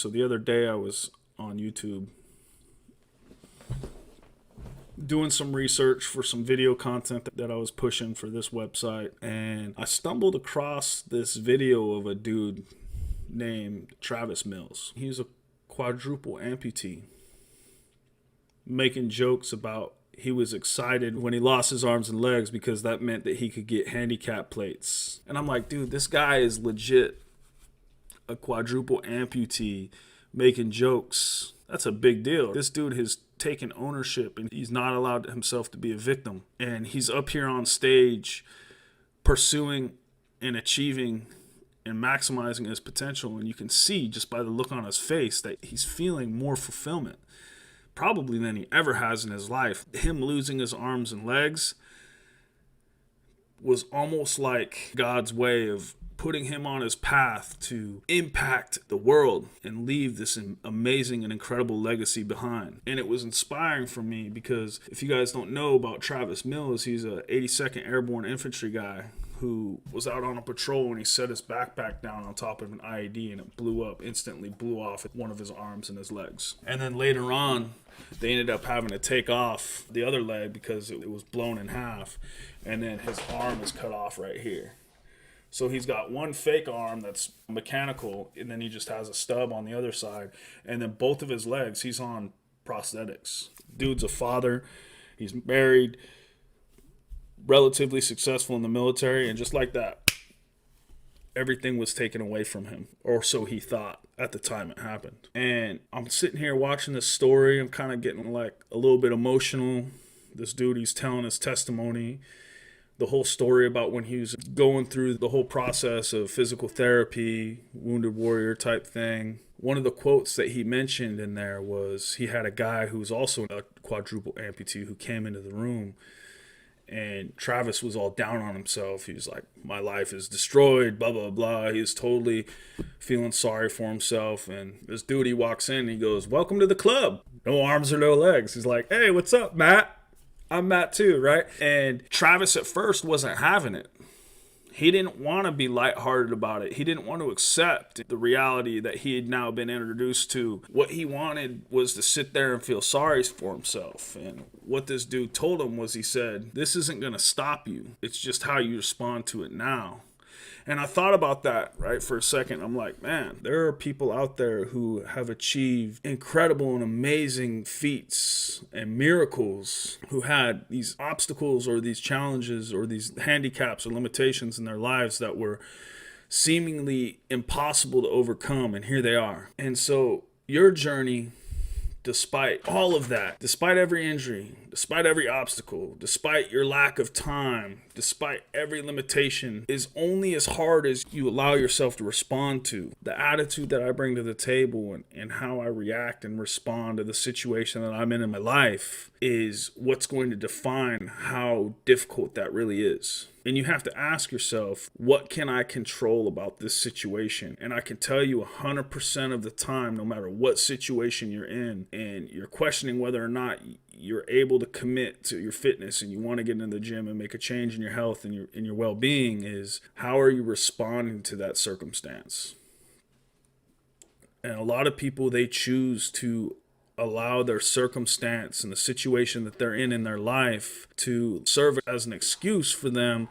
So the other day I was on YouTube doing some research for some video content that I was pushing for this website, and I stumbled across this video of a dude named Travis Mills. He's a quadruple amputee, making jokes about he was excited when he lost his arms and legs because that meant that he could get handicap plates. And I'm like, dude, this guy is legit a quadruple amputee making jokes. That's a big deal. This dude has taken ownership and he's not allowed himself to be a victim. And he's up here on stage pursuing and achieving and maximizing his potential. And you can see just by the look on his face that he's feeling more fulfillment probably than he ever has in his life. Him losing his arms and legs was almost like God's way of putting him on his path to impact the world and leave this amazing and incredible legacy behind. And it was inspiring for me because if you guys don't know about Travis Mills, he's a 82nd Airborne Infantry guy who was out on a patrol and he set his backpack down on top of an IED and it blew up, instantly blew off one of his arms and his legs. And then later on, they ended up having to take off the other leg because it was blown in half, and then his arm is cut off right here. So he's got one fake arm that's mechanical, and then he just has a stub on the other side, and then both of his legs, he's on prosthetics. Dude's a father, he's married, relatively successful in the military, and just like that, everything was taken away from him, or so he thought at the time it happened. And I'm sitting here watching this story. I'm kind of getting like a little bit emotional. This dude, he's telling his testimony, the whole story about when he was going through the whole process of physical therapy, wounded warrior type thing. One of the quotes that he mentioned in there was he had a guy who was also a quadruple amputee who came into the room. And Travis was all down on himself. He was like, my life is destroyed, blah, blah, blah. He was totally feeling sorry for himself. And this dude, he walks in and he goes, welcome to the club. No arms or no legs. He's like, hey, what's up, Matt? I'm Matt too, right? And Travis at first wasn't having it. He didn't want to be lighthearted about it. He didn't want to accept the reality that he had now been introduced to. What he wanted was to sit there and feel sorry for himself. And what this dude told him was, he said, this isn't going to stop you. It's just how you respond to it now. And I thought about that, right, for a second. I'm like, man, there are people out there who have achieved incredible and amazing feats and miracles, who had these obstacles or these challenges or these handicaps or limitations in their lives that were seemingly impossible to overcome. And here they are. And so your journey, despite all of that, despite every injury, despite every obstacle, despite your lack of time, despite every limitation, is only as hard as you allow yourself to respond to. The attitude that I bring to the table and how I react and respond to the situation that I'm in my life is what's going to define how difficult that really is. And you have to ask yourself, what can I control about this situation? And I can tell you 100% of the time, no matter what situation you're in, and you're questioning whether or not you're able to commit to your fitness and you want to get into the gym and make a change in your health and your well-being, is how are you responding to that circumstance? And a lot of people, they choose to allow their circumstance and the situation that they're in their life to serve as an excuse for them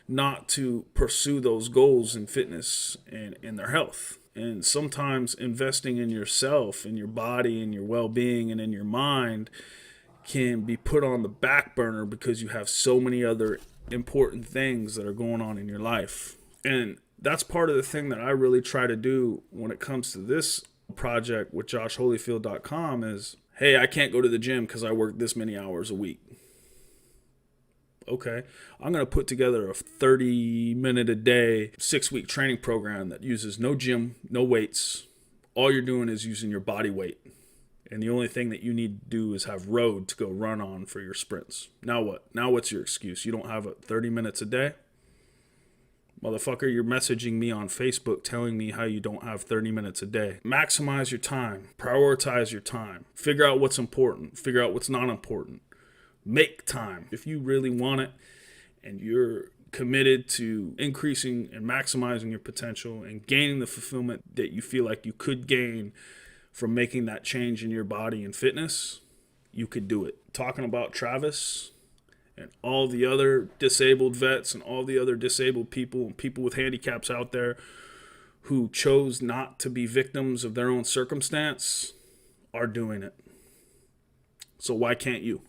not to pursue those goals in fitness and in their health. And sometimes investing in yourself, in your body, in your well-being, and in your mind can be put on the back burner because you have so many other important things that are going on in your life. And that's part of the thing that I really try to do when it comes to this project with joshholyfield.com is, hey, I can't go to the gym because I work this many hours a week. Okay, I'm going to put together a 30-minute a day, 6-week training program that uses no gym, no weights. All you're doing is using your body weight. And the only thing that you need to do is have road to go run on for your sprints. Now what? Now what's your excuse? You don't have 30 minutes a day? Motherfucker, you're messaging me on Facebook telling me how you don't have 30 minutes a day. Maximize your time. Prioritize your time. Figure out what's important. Figure out what's not important. Make time. If you really want it and you're committed to increasing and maximizing your potential and gaining the fulfillment that you feel like you could gain from making that change in your body and fitness, you could do it. Talking about Travis and all the other disabled vets and all the other disabled people and people with handicaps out there who chose not to be victims of their own circumstance are doing it. So why can't you?